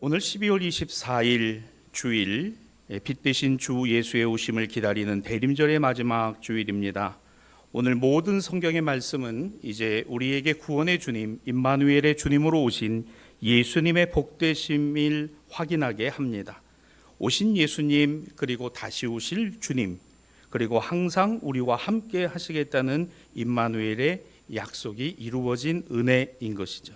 오늘 12월 24일 주일, 빛 대신 주 예수의 오심을 기다리는 대림절의 마지막 주일입니다. 오늘 모든 성경의 말씀은 이제 우리에게 구원의 주님, 임마누엘의 주님으로 오신 예수님의 복되심을 확인하게 합니다. 오신 예수님, 그리고 다시 오실 주님, 그리고 항상 우리와 함께 하시겠다는 임마누엘의 약속이 이루어진 은혜인 것이죠.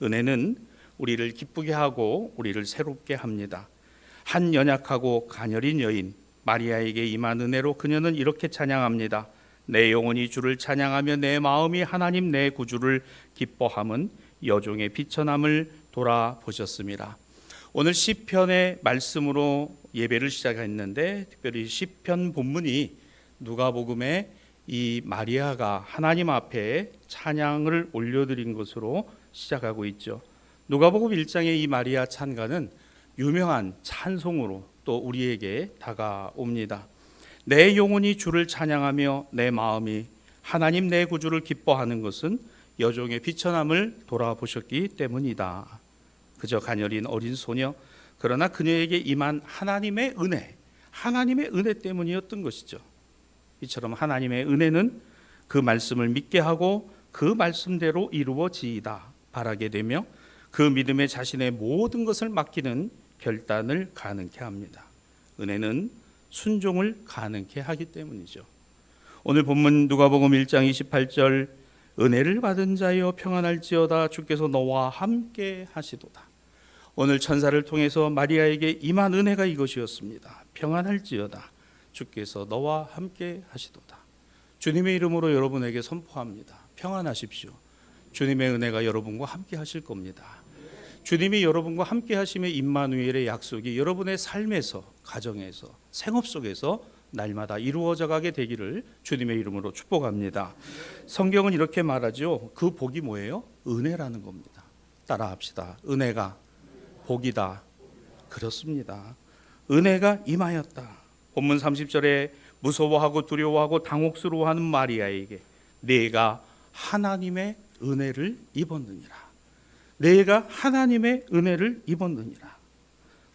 은혜는 우리를 기쁘게 하고 우리를 새롭게 합니다. 한 연약하고 가녀린 여인 마리아에게 임한 은혜로 그녀는 이렇게 찬양합니다. 내 영혼이 주를 찬양하며 내 마음이 하나님 내 구주를 기뻐함은 여종의 비천함을 돌아보셨습니다. 오늘 시편의 말씀으로 예배를 시작했는데, 특별히 시편 본문이 누가복음에 이 마리아가 하나님 앞에 찬양을 올려드린 것으로 시작하고 있죠. 누가복음 1장의 이 마리아 찬가는 유명한 찬송으로 또 우리에게 다가옵니다. 내 영혼이 주를 찬양하며 내 마음이 하나님 내 구주를 기뻐하는 것은 여종의 비천함을 돌아보셨기 때문이다. 그저 가녀린 어린 소녀, 그러나 그녀에게 임한 하나님의 은혜 때문이었던 것이죠. 이처럼 하나님의 은혜는 그 말씀을 믿게 하고 그 말씀대로 이루어지이다 바라게 되며 그 믿음에 자신의 모든 것을 맡기는 결단을 가능케 합니다. 은혜는 순종을 가능케 하기 때문이죠. 오늘 본문 누가복음 1장 28절, 은혜를 받은 자여 평안할지어다 주께서 너와 함께 하시도다. 오늘 천사를 통해서 마리아에게 임한 은혜가 이것이었습니다. 평안할지어다 주께서 너와 함께 하시도다. 주님의 이름으로 여러분에게 선포합니다. 평안하십시오. 주님의 은혜가 여러분과 함께 하실 겁니다. 주님이 여러분과 함께 하심의 임마누엘의 약속이 여러분의 삶에서, 가정에서, 생업 속에서 날마다 이루어져 가게 되기를 주님의 이름으로 축복합니다. 성경은 이렇게 말하죠. 그 복이 뭐예요? 은혜라는 겁니다. 따라합시다. 은혜가 복이다. 그렇습니다. 은혜가 임하였다. 본문 30절에 무서워하고 두려워하고 당혹스러워하는 마리아에게 내가 하나님의 은혜를 입었느니라. 내가 하나님의 은혜를 입었느니라.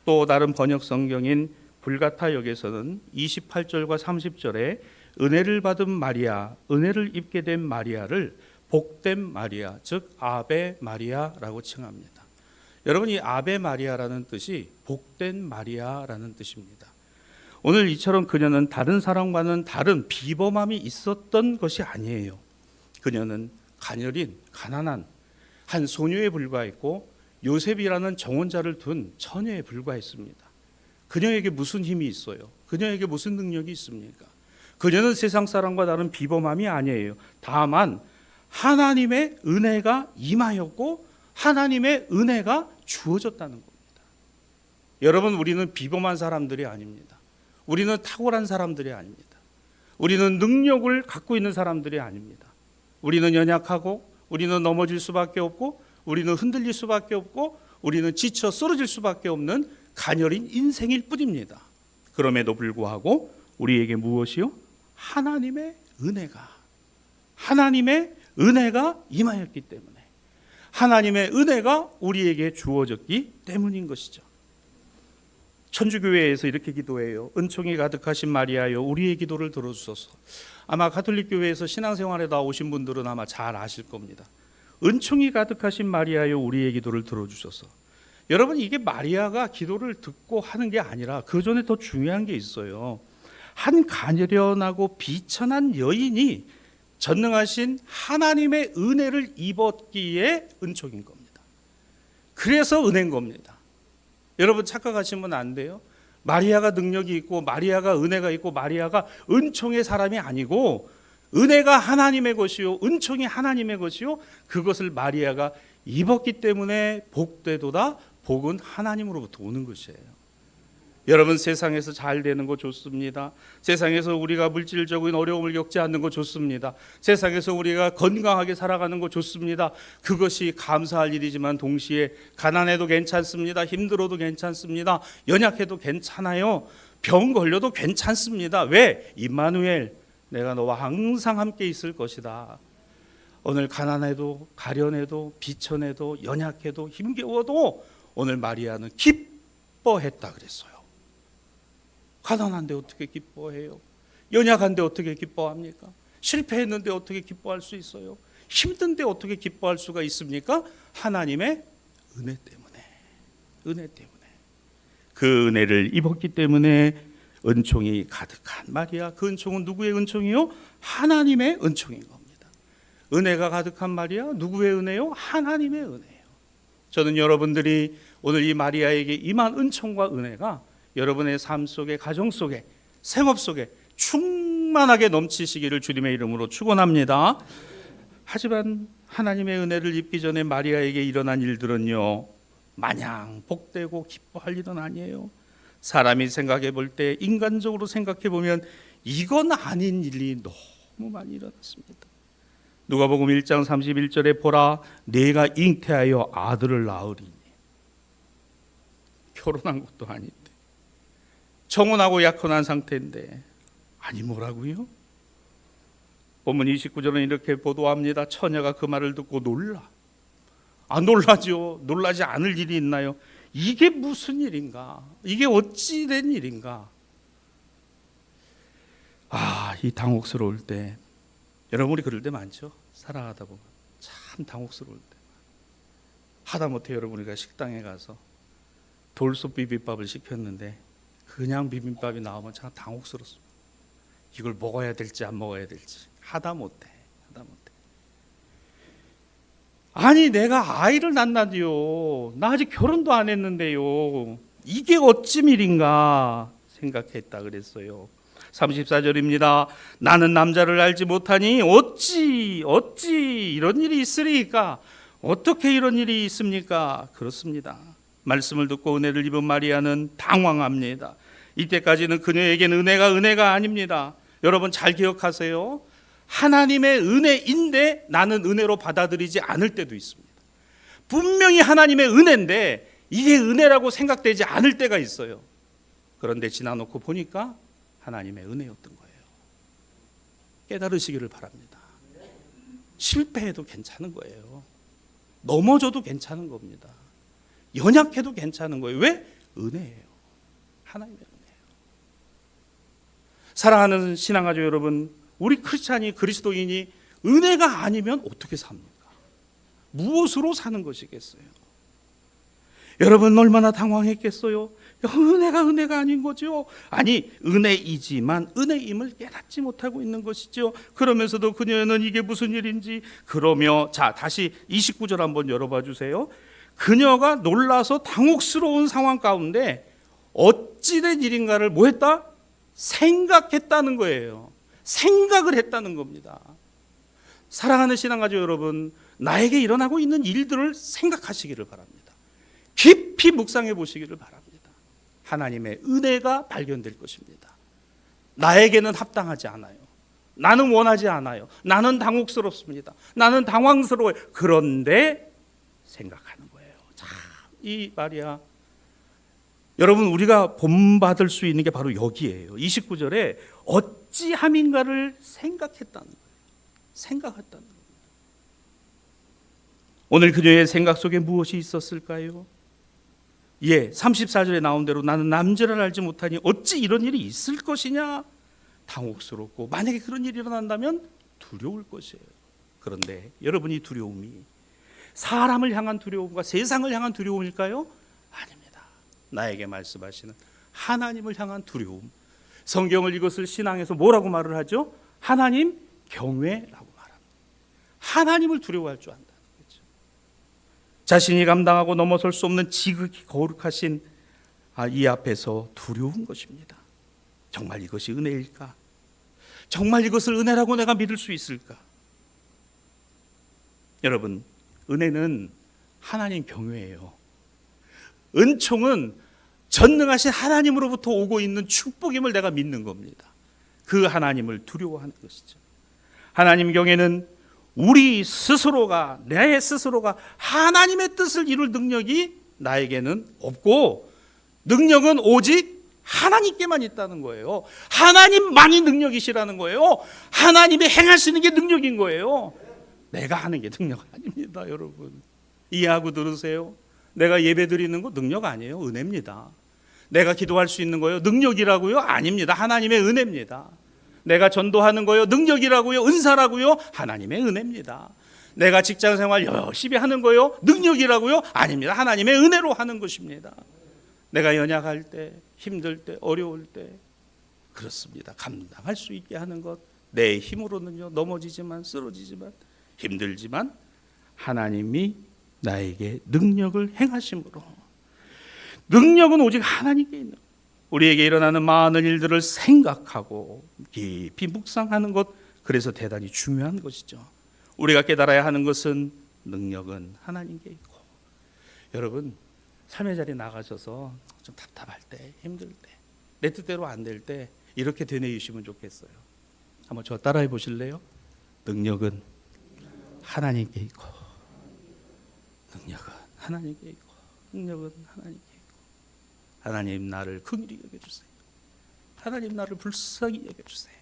또 다른 번역 성경인 불가타역에서는 28절과 30절에 은혜를 받은 마리아, 은혜를 입게 된 마리아를 복된 마리아, 즉 아베 마리아라고 칭합니다. 여러분, 이 아베 마리아라는 뜻이 복된 마리아라는 뜻입니다. 오늘 이처럼 그녀는 다른 사람과는 다른 비범함이 있었던 것이 아니에요. 그녀는 가녀린, 가난한 한 소녀에 불과했고 요셉이라는 정혼자를 둔 처녀에 불과했습니다. 그녀에게 무슨 힘이 있어요? 그녀에게 무슨 능력이 있습니까? 그녀는 세상 사람과 다른 비범함이 아니에요. 다만 하나님의 은혜가 임하였고 하나님의 은혜가 주어졌다는 겁니다. 여러분, 우리는 비범한 사람들이 아닙니다. 우리는 탁월한 사람들이 아닙니다. 우리는 능력을 갖고 있는 사람들이 아닙니다. 우리는 연약하고 우리는 넘어질 수밖에 없고 우리는 흔들릴 수밖에 없고 우리는 지쳐 쓰러질 수밖에 없는 가녀린 인생일 뿐입니다. 그럼에도 불구하고 우리에게 무엇이요? 하나님의 은혜가 임하였기 때문에, 하나님의 은혜가 우리에게 주어졌기 때문인 것이죠. 천주교회에서 이렇게 기도해요. 은총이 가득하신 마리아여 우리의 기도를 들어주소서. 아마 가톨릭 교회에서 신앙생활에 나오신 분들은 아마 잘 아실 겁니다. 은총이 가득하신 마리아여 우리의 기도를 들어주소서. 여러분, 이게 마리아가 기도를 듣고 하는 게 아니라 그 전에 더 중요한 게 있어요. 한 가련하고 비천한 여인이 전능하신 하나님의 은혜를 입었기에 은총인 겁니다. 그래서 은혜인 겁니다. 여러분, 착각하시면 안 돼요. 마리아가 능력이 있고 마리아가 은혜가 있고 마리아가 은총의 사람이 아니고, 은혜가 하나님의 것이요 은총이 하나님의 것이요 그것을 마리아가 입었기 때문에 복되도다. 복은 하나님으로부터 오는 것이에요. 여러분, 세상에서 잘 되는 거 좋습니다. 세상에서 우리가 물질적인 어려움을 겪지 않는 거 좋습니다. 세상에서 우리가 건강하게 살아가는 거 좋습니다. 그것이 감사할 일이지만 동시에 가난해도 괜찮습니다. 힘들어도 괜찮습니다. 연약해도 괜찮아요. 병 걸려도 괜찮습니다. 왜? 임마누엘, 내가 너와 항상 함께 있을 것이다. 오늘 가난해도 가련해도 비천해도 연약해도 힘겨워도 오늘 마리아는 기뻐했다 그랬어요. 가난한데 어떻게 기뻐해요? 연약한데 어떻게 기뻐합니까? 실패했는데 어떻게 기뻐할 수 있어요? 힘든데 어떻게 기뻐할 수가 있습니까? 하나님의 은혜 때문에. 은혜 때문에. 그 은혜를 입었기 때문에 은총이 가득한 마리아. 그 은총은 누구의 은총이요? 하나님의 은총인 겁니다. 은혜가 가득한 마리아. 누구의 은혜요? 하나님의 은혜예요. 저는 여러분들이 오늘 이 마리아에게 임한 은총과 은혜가 여러분의 삶 속에, 가정 속에, 생업 속에 충만하게 넘치시기를 주님의 이름으로 축원합니다. 하지만 하나님의 은혜를 입기 전에 마리아에게 일어난 일들은요, 마냥 복되고 기뻐할 일은 아니에요. 사람이 생각해 볼 때, 인간적으로 생각해 보면 이건 아닌 일이 너무 많이 일어났습니다. 누가복음 1장 31절에 보라, 내가 잉태하여 아들을 낳으리니. 결혼한 것도 아닌데, 정혼하고 약혼한 상태인데, 아니 뭐라고요? 본문 29절은 이렇게 보도합니다. 처녀가 그 말을 듣고 놀라. 놀라죠. 놀라지 않을 일이 있나요? 이게 무슨 일인가? 이게 어찌 된 일인가? 이 당혹스러울 때, 여러분 우리 그럴 때 많죠? 살아가다 보면 참 당혹스러울 때. 하다못해 여러분 우리가 식당에 가서 돌솥 비빔밥을 시켰는데 그냥 비빔밥이 나오면 참 당혹스럽습니다. 이걸 먹어야 될지 안 먹어야 될지. 하다못해. 아니 내가 아이를 낳았나요? 나 아직 결혼도 안 했는데요. 이게 어찌 일인가 생각했다 그랬어요. 34절입니다. 나는 남자를 알지 못하니 어찌 이런 일이 있으리까? 어떻게 이런 일이 있습니까? 그렇습니다. 말씀을 듣고 은혜를 입은 마리아는 당황합니다. 이때까지는 그녀에게는 은혜가 아닙니다. 여러분 잘 기억하세요. 하나님의 은혜인데 나는 은혜로 받아들이지 않을 때도 있습니다. 분명히 하나님의 은혜인데 이게 은혜라고 생각되지 않을 때가 있어요. 그런데 지나놓고 보니까 하나님의 은혜였던 거예요. 깨달으시기를 바랍니다. 실패해도 괜찮은 거예요. 넘어져도 괜찮은 겁니다. 연약해도 괜찮은 거예요. 왜? 은혜예요. 하나님의 은혜예요. 사랑하는 신앙가족 여러분, 우리 크리스찬이, 그리스도인이 은혜가 아니면 어떻게 삽니까? 무엇으로 사는 것이겠어요? 여러분 얼마나 당황했겠어요? 은혜가 아닌 거죠. 아니 은혜이지만 은혜임을 깨닫지 못하고 있는 것이죠. 그러면서도 그녀는 이게 무슨 일인지 그러며, 자 다시 29절 한번 열어봐 주세요. 그녀가 놀라서 당혹스러운 상황 가운데 어찌된 일인가를 뭐 했다? 생각했다는 거예요. 생각을 했다는 겁니다. 사랑하는 신앙가족 여러분, 나에게 일어나고 있는 일들을 생각하시기를 바랍니다. 깊이 묵상해 보시기를 바랍니다. 하나님의 은혜가 발견될 것입니다. 나에게는 합당하지 않아요. 나는 원하지 않아요. 나는 당혹스럽습니다. 나는 당황스러워요. 그런데 생각하는 거예요. 참, 이 마리아, 여러분 우리가 본받을 수 있는 게 바로 여기에요. 29절에 어찌함인가를 생각했다는 거예요. 생각했다는 거예요. 오늘 그녀의 생각 속에 무엇이 있었을까요? 34절에 나온 대로 나는 남자를 알지 못하니 어찌 이런 일이 있을 것이냐? 당혹스럽고, 만약에 그런 일이 일어난다면 두려울 것이에요. 그런데 여러분, 이 두려움이 사람을 향한 두려움과 세상을 향한 두려움일까요? 아닙니다. 나에게 말씀하시는 하나님을 향한 두려움. 성경을 이것을 신앙에서 뭐라고 말을 하죠? 하나님 경외라고 말합니다. 하나님을 두려워할 줄 안다는 거죠. 자신이 감당하고 넘어설 수 없는 지극히 거룩하신 이 앞에서 두려운 것입니다. 정말 이것이 은혜일까? 정말 이것을 은혜라고 내가 믿을 수 있을까? 여러분, 은혜는 하나님 경외예요. 은총은 전능하신 하나님으로부터 오고 있는 축복임을 내가 믿는 겁니다. 그 하나님을 두려워하는 것이죠. 하나님 경외는 우리 스스로가, 내 스스로가 하나님의 뜻을 이룰 능력이 나에게는 없고, 능력은 오직 하나님께만 있다는 거예요. 하나님만이 능력이시라는 거예요. 하나님이 행하시는 게 능력인 거예요. 내가 하는 게 능력 아닙니다. 여러분 이해하고 들으세요. 내가 예배 드리는 거 능력 아니에요. 은혜입니다. 내가 기도할 수 있는 거요. 능력이라고요? 아닙니다. 하나님의 은혜입니다. 내가 전도하는 거요. 능력이라고요? 은사라고요? 하나님의 은혜입니다. 내가 직장 생활 열심히 하는 거요. 능력이라고요? 아닙니다. 하나님의 은혜로 하는 것입니다. 내가 연약할 때, 힘들 때, 어려울 때 그렇습니다. 감당할 수 있게 하는 것. 내 힘으로는요. 넘어지지만 쓰러지지만 힘들지만 하나님이 나에게 능력을 행하심으로, 능력은 오직 하나님께 있는 거예요. 우리에게 일어나는 많은 일들을 생각하고 깊이 묵상하는 것, 그래서 대단히 중요한 것이죠. 우리가 깨달아야 하는 것은 능력은 하나님께 있고, 여러분 삶의 자리 나가셔서 좀 답답할 때, 힘들 때, 내 뜻대로 안 될 때 이렇게 되뇌이시면 좋겠어요. 한번 저 따라해 보실래요? 능력은 하나님께 있고, 능력은 하나님께 있고, 능력은 하나님께 있고. 하나님 나를 긍휼히 여겨주세요. 하나님 나를 불쌍히 여겨주세요.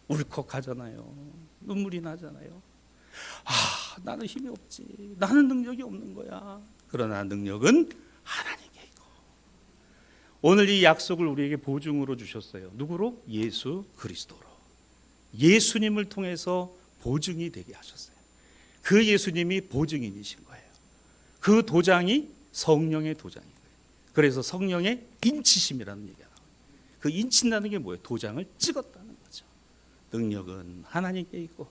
울컥하잖아요. 눈물이 나잖아요. 나는 힘이 없지. 나는 능력이 없는 거야. 그러나 능력은 하나님께 있고, 오늘 이 약속을 우리에게 보증으로 주셨어요. 누구로? 예수 그리스도로. 예수님을 통해서 보증이 되게 하셨어요. 그 예수님이 보증인이신 거예요. 그 도장이 성령의 도장인 거예요. 그래서 성령의 인치심이라는 얘기가 나와요. 그 인친다는 게 뭐예요? 도장을 찍었다는 거죠. 능력은 하나님께 있고,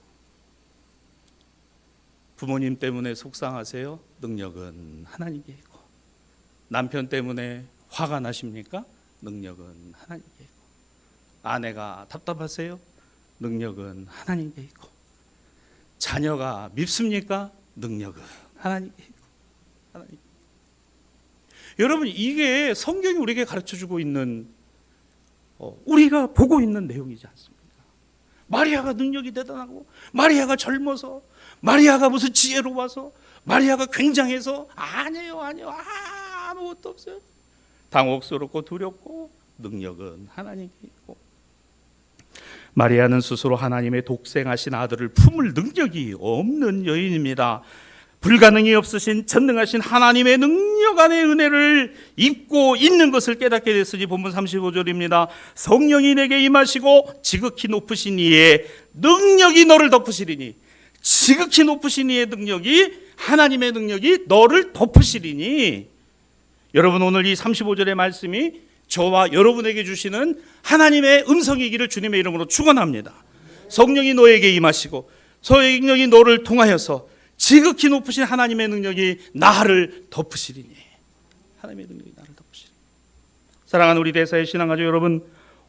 부모님 때문에 속상하세요? 능력은 하나님께 있고. 남편 때문에 화가 나십니까? 능력은 하나님께 있고. 아내가 답답하세요? 능력은 하나님께 있고. 자녀가 밉습니까? 능력은 하나님께 있고. 하나님. 여러분, 이게 성경이 우리에게 가르쳐주고 있는, 우리가 보고 있는 내용이지 않습니까? 마리아가 능력이 대단하고, 마리아가 젊어서, 마리아가 무슨 지혜로워서, 마리아가 굉장해서, 아니에요. 아무것도 없어요. 당혹스럽고 두렵고, 능력은 하나님께 있고. 마리아는 스스로 하나님의 독생하신 아들을 품을 능력이 없는 여인입니다. 불가능이 없으신 전능하신 하나님의 능력 안의 은혜를 입고 있는 것을 깨닫게 됐으니, 본문 35절입니다. 성령이 내게 임하시고 지극히 높으신 이의 능력이 너를 덮으시리니, 지극히 높으신 이의 능력이, 하나님의 능력이 너를 덮으시리니. 여러분, 오늘 이 35절의 말씀이 저와 여러분에게 주시는 하나님의 음성이기를 주님의 이름으로 축원합니다. 성령이 너에게 임하시고 성령이 너를 통하여서 지극히 높으신 하나님의 능력이 나를 덮으시리니. 하나님의 능력이 나를 덮으시리니. 사랑하는 우리 대사의 신앙가족 여러분,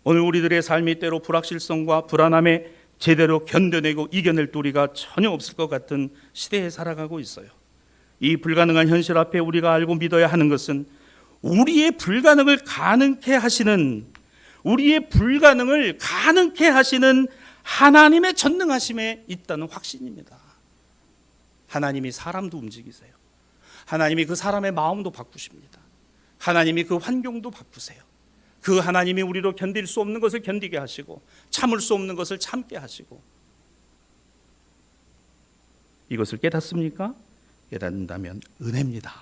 오늘 우리들의 삶이 때로 불확실성과 불안함에 제대로 견뎌내고 이겨낼 도리가 전혀 없을 것 같은 시대에 살아가고 있어요. 이 불가능한 현실 앞에 우리가 알고 믿어야 하는 것은 우리의 불가능을 가능케 하시는, 우리의 불가능을 가능케 하시는 하나님의 전능하심에 있다는 확신입니다. 하나님이 사람도 움직이세요. 하나님이 그 사람의 마음도 바꾸십니다. 하나님이 그 환경도 바꾸세요. 그 하나님이 우리로 견딜 수 없는 것을 견디게 하시고, 참을 수 없는 것을 참게 하시고. 이것을 깨닫습니까? 깨닫는다면 은혜입니다.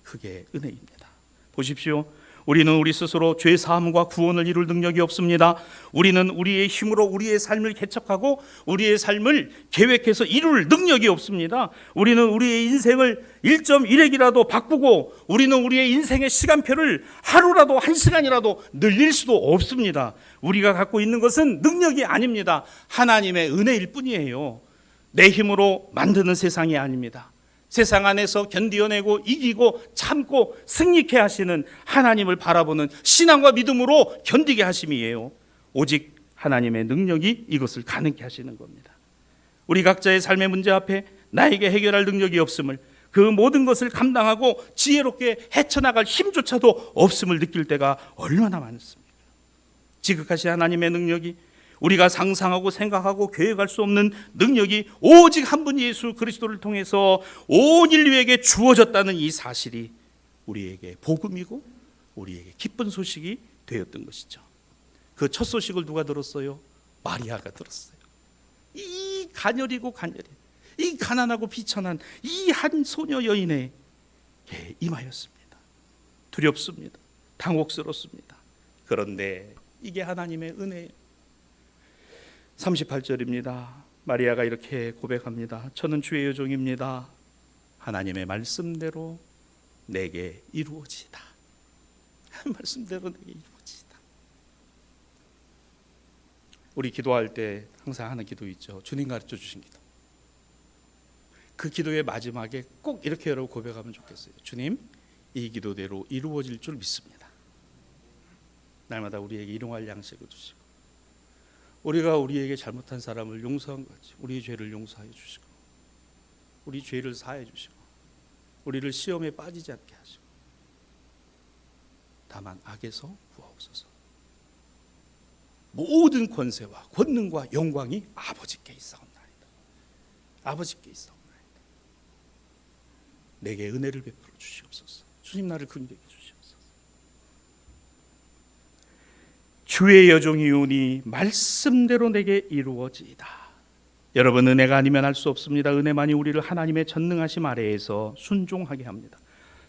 그게 은혜입니다. 보십시오. 우리는 우리 스스로 죄 사함과 구원을 이룰 능력이 없습니다. 우리는 우리의 힘으로 우리의 삶을 개척하고 우리의 삶을 계획해서 이룰 능력이 없습니다. 우리는 우리의 인생을 1.1핵이라도 바꾸고, 우리는 우리의 인생의 시간표를 하루라도 1시간이라도 늘릴 수도 없습니다. 우리가 갖고 있는 것은 능력이 아닙니다. 하나님의 은혜일 뿐이에요. 내 힘으로 만드는 세상이 아닙니다. 세상 안에서 견디어내고 이기고 참고 승리케 하시는 하나님을 바라보는 신앙과 믿음으로 견디게 하심이에요. 오직 하나님의 능력이 이것을 가능케 하시는 겁니다. 우리 각자의 삶의 문제 앞에 나에게 해결할 능력이 없음을, 그 모든 것을 감당하고 지혜롭게 헤쳐나갈 힘조차도 없음을 느낄 때가 얼마나 많습니까? 지극하신 하나님의 능력이, 우리가 상상하고 생각하고 계획할 수 없는 능력이 오직 한 분 예수 그리스도를 통해서 온 인류에게 주어졌다는 이 사실이 우리에게 복음이고 우리에게 기쁜 소식이 되었던 것이죠. 그 첫 소식을 누가 들었어요? 마리아가 들었어요. 이 가녀리고 가녀린, 이 가난하고 비천한 이 한 소녀 여인의 임하였습니다. 두렵습니다. 당혹스럽습니다. 그런데 이게 하나님의 은혜예요. 38절입니다. 마리아가 이렇게 고백합니다. 저는 주의 여종입니다. 하나님의 말씀대로 내게 이루어지다. 말씀대로 내게 이루어지다. 우리 기도할 때 항상 하는 기도 있죠. 주님 가르쳐 주신 기도. 그 기도의 마지막에 꼭 이렇게 여러분 고백하면 좋겠어요. 주님, 이 기도대로 이루어질 줄 믿습니다. 날마다 우리에게 일용할 양식을 주시고, 우리가 우리에게 잘못한 사람을 용서한 것이 우리의 죄를 용서하여 주시고, 우리 죄를 사해 주시고, 우리를 시험에 빠지지 않게 하시고, 다만 악에서 구하옵소서. 모든 권세와 권능과 영광이 아버지께 있사옵나이다. 아버지께 있사옵나이다. 내게 은혜를 베풀어 주시옵소서. 주님, 나를 긍휼히 주시옵소서. 주의 여종이오니 말씀대로 내게 이루어지이다. 여러분, 은혜가 아니면 할 수 없습니다. 은혜만이 우리를 하나님의 전능하심 아래에서 순종하게 합니다.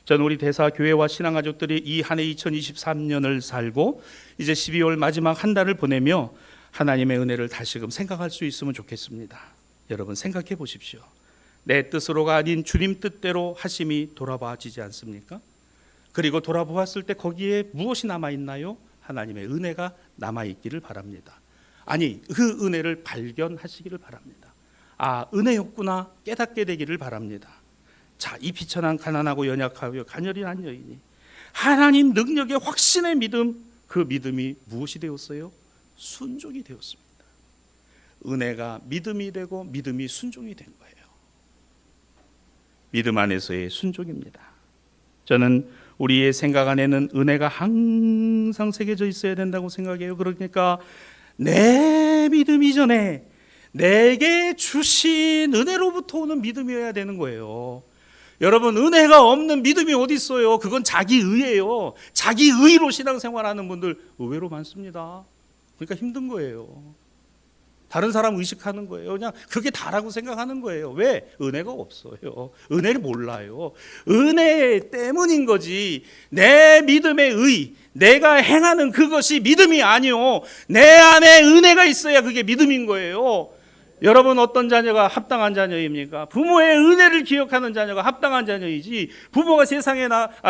저는 우리 대사교회와 신앙가족들이 이 한 해 2023년을 살고 이제 12월 마지막 한 달을 보내며 하나님의 은혜를 다시금 생각할 수 있으면 좋겠습니다. 여러분, 생각해 보십시오. 내 뜻으로가 아닌 주님 뜻대로 하심이 돌아봐지지 않습니까? 그리고 돌아보았을 때 거기에 무엇이 남아있나요? 하나님의 은혜가 남아있기를 바랍니다. 아니, 그 은혜를 발견하시기를 바랍니다. 아, 은혜였구나 깨닫게 되기를 바랍니다. 자, 이 비천한 가난하고 연약하고 가녀린 여인이 하나님 능력의 확신의 믿음, 그 믿음이 무엇이 되었어요? 순종이 되었습니다. 은혜가 믿음이 되고 믿음이 순종이 된 거예요. 믿음 안에서의 순종입니다. 저는 우리의 생각 안에는 은혜가 항상 새겨져 있어야 된다고 생각해요. 그러니까 내 믿음 이전에 내게 주신 은혜로부터 오는 믿음이어야 되는 거예요. 여러분, 은혜가 없는 믿음이 어디 있어요? 그건 자기 의예요. 자기 의로 신앙생활하는 분들 의외로 많습니다. 그러니까 힘든 거예요. 다른 사람 의식하는 거예요. 그냥 그게 다라고 생각하는 거예요. 왜? 은혜가 없어요. 은혜를 몰라요. 은혜 때문인 거지. 내 믿음의 의, 내가 행하는 그것이 믿음이 아니요. 내 안에 은혜가 있어야 그게 믿음인 거예요. 여러분, 어떤 자녀가 합당한 자녀입니까? 부모의 은혜를 기억하는 자녀가 합당한 자녀이지, 부모가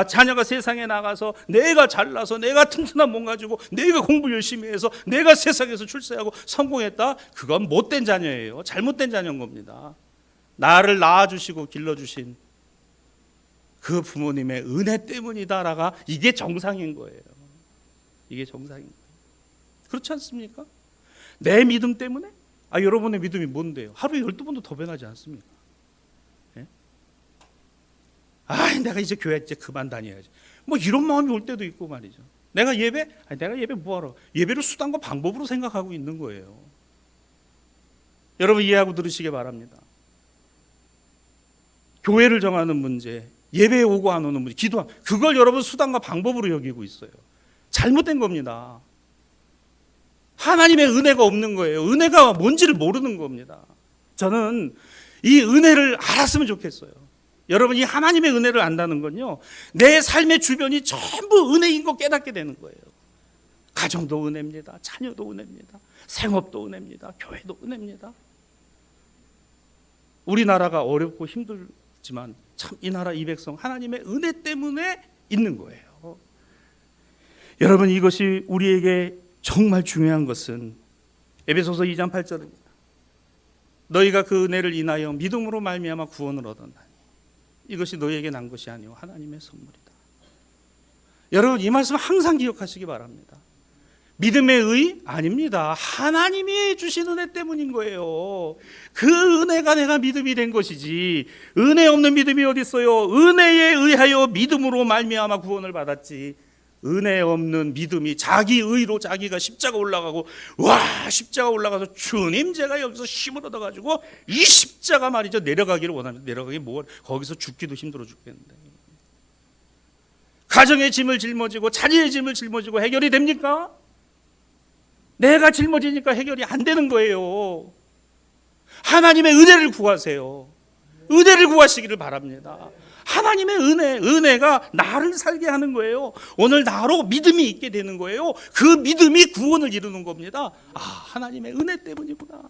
자녀가 세상에 나가서 내가 잘나서 내가 튼튼한 몸 가지고 내가 공부 열심히 해서 내가 세상에서 출세하고 성공했다? 그건 못된 자녀예요. 잘못된 자녀인 겁니다. 나를 낳아주시고 길러주신 그 부모님의 은혜 때문이다라가 이게 정상인 거예요. 이게 정상인 거예요. 그렇지 않습니까? 내 믿음 때문에? 여러분의 믿음이 뭔데요? 하루에 12번도 더 변하지 않습니까? 예? 내가 이제 교회 이제 그만 다녀야지. 뭐 이런 마음이 올 때도 있고 말이죠. 내가 예배 뭐하러? 예배를 수단과 방법으로 생각하고 있는 거예요. 여러분, 이해하고 들으시기 바랍니다. 교회를 정하는 문제, 예배에 오고 안 오는 문제, 기도하는, 그걸 여러분 수단과 방법으로 여기고 있어요. 잘못된 겁니다. 하나님의 은혜가 없는 거예요. 은혜가 뭔지를 모르는 겁니다. 저는 이 은혜를 알았으면 좋겠어요. 여러분, 이 하나님의 은혜를 안다는 건요, 내 삶의 주변이 전부 은혜인 거 깨닫게 되는 거예요. 가정도 은혜입니다. 자녀도 은혜입니다. 생업도 은혜입니다. 교회도 은혜입니다. 우리나라가 어렵고 힘들지만 참 이 나라 이 백성 하나님의 은혜 때문에 있는 거예요. 여러분, 이것이 우리에게 정말 중요한 것은 에베소서 2장 8절입니다. 너희가 그 은혜를 인하여 믿음으로 말미암아 구원을 얻었나니 이것이 너희에게 난 것이 아니오 하나님의 선물이다. 여러분, 이 말씀 항상 기억하시기 바랍니다. 믿음의 의? 아닙니다. 하나님이 주신 은혜 때문인 거예요. 그 은혜가 내가 믿음이 된 것이지, 은혜 없는 믿음이 어디 있어요? 은혜에 의하여 믿음으로 말미암아 구원을 받았지, 은혜 없는 믿음이 자기 의로 자기가 십자가 올라가고, 십자가 올라가서 주님 제가 여기서 힘을 얻어가지고 이 십자가 말이죠, 내려가기를 원하는데 내려가기 뭐, 거기서 죽기도 힘들어 죽겠는데, 가정의 짐을 짊어지고 자녀의 짐을 짊어지고 해결이 됩니까? 내가 짊어지니까 해결이 안 되는 거예요. 하나님의 은혜를 구하세요. 은혜를 구하시기를 바랍니다. 하나님의 은혜가 나를 살게 하는 거예요. 오늘 나로 믿음이 있게 되는 거예요. 그 믿음이 구원을 이루는 겁니다. 아, 하나님의 은혜 때문이구나.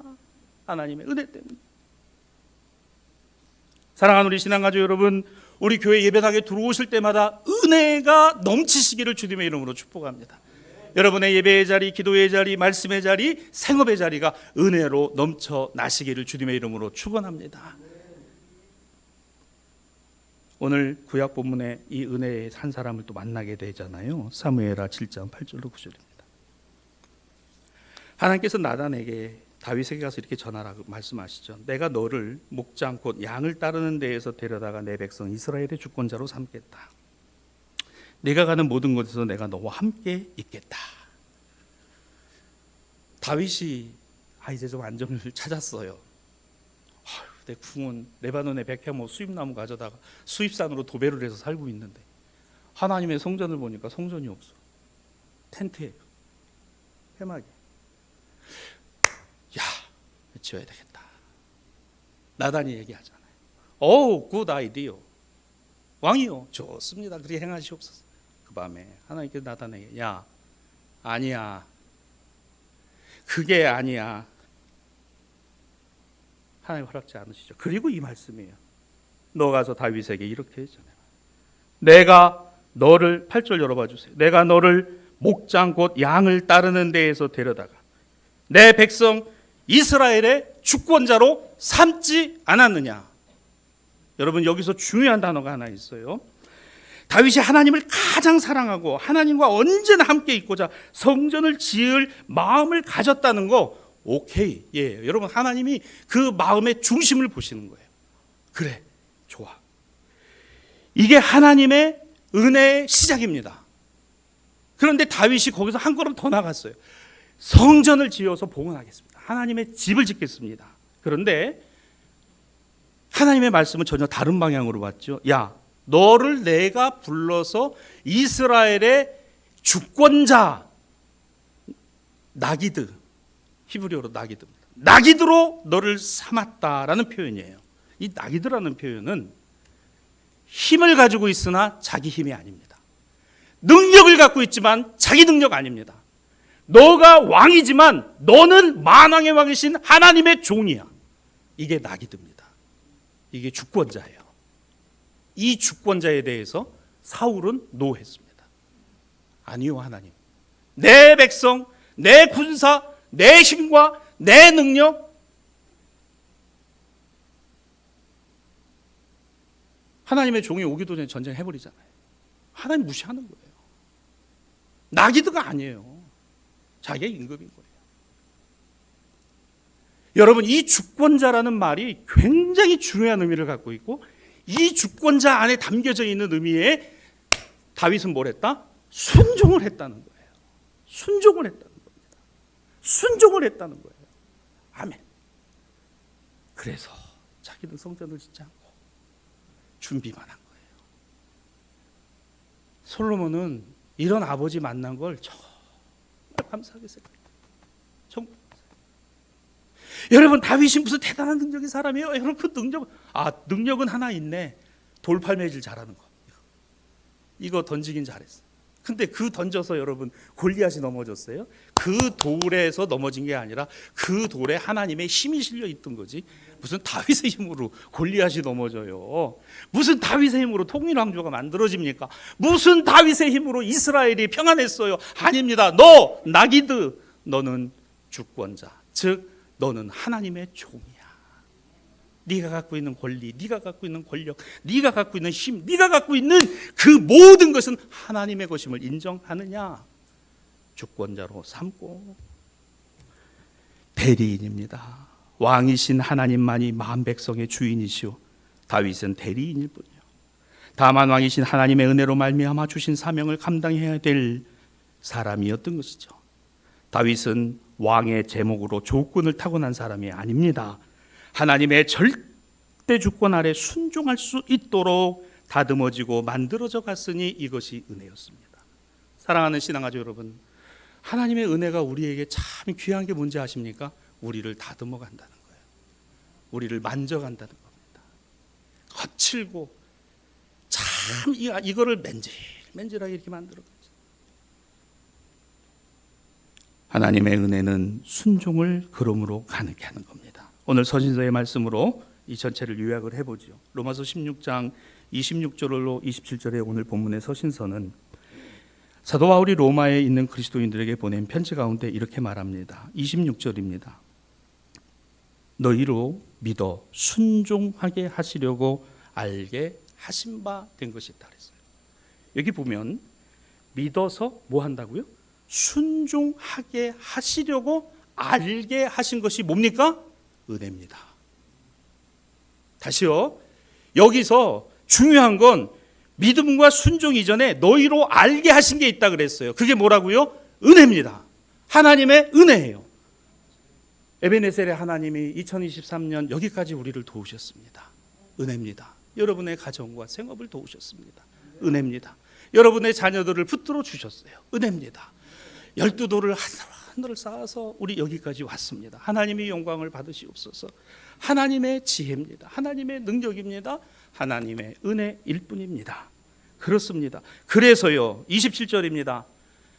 하나님의 은혜 때문. 사랑하는 우리 신앙가족 여러분, 우리 교회 예배당에 들어오실 때마다 은혜가 넘치시기를 주님의 이름으로 축복합니다. 여러분의 예배의 자리, 기도의 자리, 말씀의 자리, 생업의 자리가 은혜로 넘쳐 나시기를 주님의 이름으로 축원합니다. 오늘 구약 본문에 이 은혜의 한 사람을 또 만나게 되잖아요. 사무엘하 7장 8절로 9절입니다. 하나님께서 나단에게 다윗에게 가서 이렇게 전하라고 말씀하시죠. 내가 너를 목장 곧 양을 따르는 데에서 데려다가 내 백성 이스라엘의 주권자로 삼겠다. 네가 가는 모든 곳에서 내가 너와 함께 있겠다. 다윗이 이제 좀 안정을 찾았어요. 내 궁은 레바논의 백향목 수입나무 가져다가 수입산으로 도배를 해서 살고 있는데 하나님의 성전을 보니까 성전이 없어. 텐트에 해막에. 야, 지어야 되겠다. 나단이 얘기하잖아요. 굿 아이디어. 왕이요, 좋습니다. 그렇게 행하시옵소서. 그 밤에 하나님께서 나단에게 아니야. 그게 아니야. 하나님 허락지 않으시죠. 그리고 이 말씀이에요. 너 가서 다윗에게 이렇게 했잖아요. 내가 너를 8절 열어봐 주세요. 내가 너를 목장 곧 양을 따르는 데에서 데려다가 내 백성 이스라엘의 주권자로 삼지 않았느냐. 여러분, 여기서 중요한 단어가 하나 있어요. 다윗이 하나님을 가장 사랑하고 하나님과 언제나 함께 있고자 성전을 지을 마음을 가졌다는 거 오케이. 예, 여러분, 하나님이 그 마음의 중심을 보시는 거예요. 그래, 좋아. 이게 하나님의 은혜의 시작입니다. 그런데 다윗이 거기서 한 걸음 더 나갔어요. 성전을 지어서 봉헌하겠습니다. 하나님의 집을 짓겠습니다. 그런데 하나님의 말씀은 전혀 다른 방향으로 왔죠. 너를 내가 불러서 이스라엘의 주권자 나기드, 히브리어로 나기드입니다. 나기드로 너를 삼았다라는 표현이에요. 이 나기드라는 표현은 힘을 가지고 있으나 자기 힘이 아닙니다. 능력을 갖고 있지만 자기 능력 아닙니다. 너가 왕이지만 너는 만왕의 왕이신 하나님의 종이야. 이게 나기드입니다. 이게 주권자예요. 이 주권자에 대해서 사울은 노했습니다. 아니요, 하나님. 내 백성, 내 군사, 내 힘과 내 능력, 하나님의 종이 오기도 전에 전쟁해버리잖아요. 하나님 무시하는 거예요. 나기드가 아니에요. 자기의 임금인 거예요. 여러분, 이 주권자라는 말이 굉장히 중요한 의미를 갖고 있고, 이 주권자 안에 담겨져 있는 의미에 다윗은 뭘 했다? 순종을 했다는 거예요. 순종을 했다는 겁니다. 순종을 했다는 거예요. 아멘. 그래서 자기는 성전을 짓지 않고 준비만 한 거예요. 솔로몬은 이런 아버지 만난 걸 정말 감사하게 생각해요. 정말. 여러분, 다윗이 무슨 대단한 능력의 사람이에요? 여러분, 그 능력은 하나 있네. 돌팔매질 잘하는 거. 이거 던지긴 잘했어. 근데 그 던져서 여러분 골리앗이 넘어졌어요? 그 돌에서 넘어진 게 아니라 그 돌에 하나님의 힘이 실려 있던 거지. 무슨 다윗의 힘으로 골리앗이 넘어져요? 무슨 다윗의 힘으로 통일왕조가 만들어집니까? 무슨 다윗의 힘으로 이스라엘이 평안했어요? 아닙니다. 너 나기드, 너는 주권자, 즉 너는 하나님의 종이야. 네가 갖고 있는 권리, 네가 갖고 있는 권력, 네가 갖고 있는 힘, 네가 갖고 있는 그 모든 것은 하나님의 것임을 인정하느냐? 주권자로 삼고. 대리인입니다. 왕이신 하나님만이 만 백성의 주인이시오. 다윗은 대리인일 뿐이요. 다만 왕이신 하나님의 은혜로 말미암아 주신 사명을 감당해야 될 사람이었던 것이죠. 다윗은 왕의 제목으로 조건을 타고난 사람이 아닙니다. 하나님의 절대 주권 아래 순종할 수 있도록 다듬어지고 만들어져 갔으니 이것이 은혜였습니다. 사랑하는 신앙가족 여러분, 하나님의 은혜가 우리에게 참 귀한 게 뭔지 아십니까? 우리를 다듬어 간다는 거예요. 우리를 만져간다는 겁니다. 거칠고 참 이거를 맨질맨질하게 이렇게 만들어. 하나님의 은혜는 순종을 걸음으로 가능케 하는 겁니다. 오늘 서신서의 말씀으로 이 전체를 요약을 해보죠. 로마서 16장 26절로 27절의 오늘 본문의 서신서는 사도 바울이 로마에 있는 그리스도인들에게 보낸 편지 가운데 이렇게 말합니다. 26절입니다. 너희로 믿어 순종하게 하시려고 알게 하신 바 된 것이다 그랬어요. 여기 보면 믿어서 뭐 한다고요? 순종하게 하시려고 알게 하신 것이 뭡니까? 은혜입니다. 다시요. 여기서 중요한 건 믿음과 순종 이전에 너희로 알게 하신 게 있다 그랬어요. 그게 뭐라고요? 은혜입니다. 하나님의 은혜예요. 에베네셀의 하나님이 2023년 여기까지 우리를 도우셨습니다. 은혜입니다. 여러분의 가정과 생업을 도우셨습니다. 은혜입니다. 여러분의 자녀들을 붙들어 주셨어요. 은혜입니다. 12돌을 하늘을 쌓아서 우리 여기까지 왔습니다. 하나님의 영광을 받으시옵소서. 하나님의 지혜입니다. 하나님의 능력입니다. 하나님의 은혜일 뿐입니다. 그렇습니다. 그래서요 27절입니다.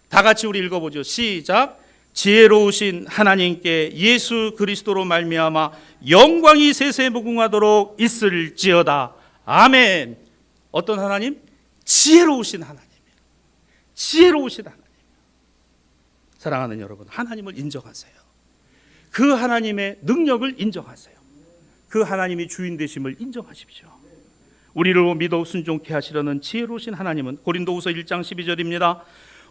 다 같이 우리 읽어보죠. 시작. 지혜로우신 하나님께 예수 그리스도로 말미암아 영광이 세세 무궁하도록 있을지어다. 아멘. 어떤 하나님? 지혜로우신 하나님이에요. 지혜로우신 하나님. 사랑하는 여러분, 하나님을 인정하세요. 그 하나님의 능력을 인정하세요. 그 하나님이 주인 되심을 인정하십시오. 우리를 믿어 순종케 하시려는 지혜로우신 하나님은 고린도후서 1장 12절입니다.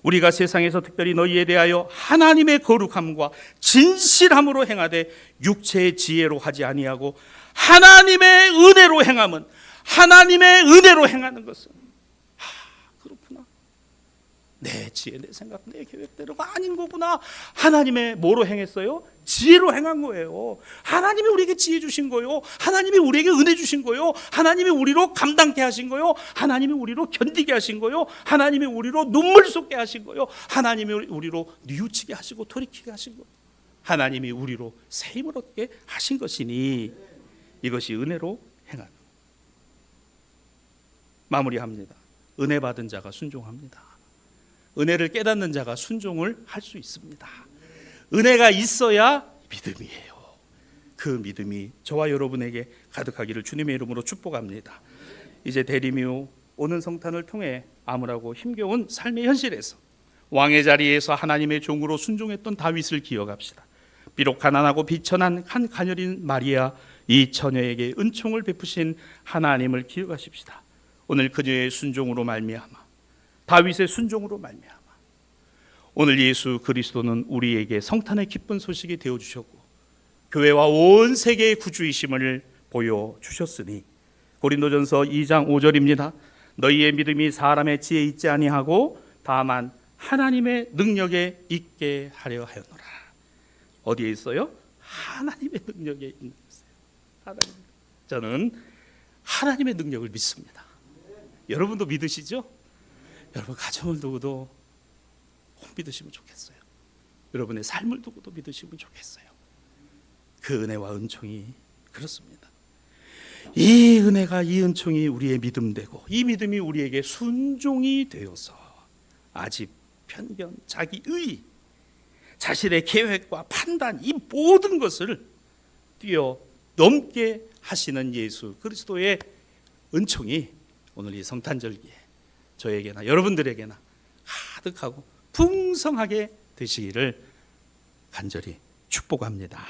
우리가 세상에서 특별히 너희에 대하여 하나님의 거룩함과 진실함으로 행하되 육체의 지혜로 하지 아니하고 하나님의 은혜로 행함은 하나님의 은혜로 행하는 것은 그렇구나. 내 지혜, 내 생각, 내 계획대로가 아닌 거구나. 하나님의 뭐로 행했어요? 지혜로 행한 거예요. 하나님이 우리에게 지혜 주신 거예요. 하나님이 우리에게 은혜 주신 거예요. 하나님이 우리로 감당케 하신 거예요. 하나님이 우리로 견디게 하신 거예요. 하나님이 우리로 눈물 쏟게 하신 거예요. 하나님이 우리로 뉘우치게 하시고 돌이키게 하신 거예요. 하나님이 우리로 새 힘을 얻게 하신 것이니 이것이 은혜로 행하는. 마무리합니다. 은혜 받은 자가 순종합니다. 은혜를 깨닫는 자가 순종을 할 수 있습니다. 은혜가 있어야 믿음이에요. 그 믿음이 저와 여러분에게 가득하기를 주님의 이름으로 축복합니다. 이제 대리묘 오는 성탄을 통해 암울하고 힘겨운 삶의 현실에서 왕의 자리에서 하나님의 종으로 순종했던 다윗을 기억합시다. 비록 가난하고 비천한 한 가녀린 마리아 이 처녀에게 은총을 베푸신 하나님을 기억하십시다. 오늘 그녀의 순종으로 말미암아 다윗의 순종으로 말미암아 오늘 예수 그리스도는 우리에게 성탄의 기쁜 소식이 되어주셨고 교회와 온 세계의 구주이심을 보여주셨으니 고린도전서 2장 5절입니다. 너희의 믿음이 사람의 지혜에 있지 아니하고 다만 하나님의 능력에 있게 하려 하였노라. 어디에 있어요? 하나님의 능력에 있는 것이에요. 하나님. 저는 하나님의 능력을 믿습니다. 여러분도 믿으시죠? 여러분 가정을 두고도 꼭 믿으시면 좋겠어요. 여러분의 삶을 두고도 믿으시면 좋겠어요. 그 은혜와 은총이 그렇습니다. 이 은혜가 이 은총이 우리의 믿음 되고 이 믿음이 우리에게 순종이 되어서 아집, 편견, 자기의, 자신의 계획과 판단 이 모든 것을 뛰어넘게 하시는 예수 그리스도의 은총이 오늘 이 성탄절기에 저에게나 여러분들에게나 가득하고 풍성하게 되시기를 간절히 축복합니다.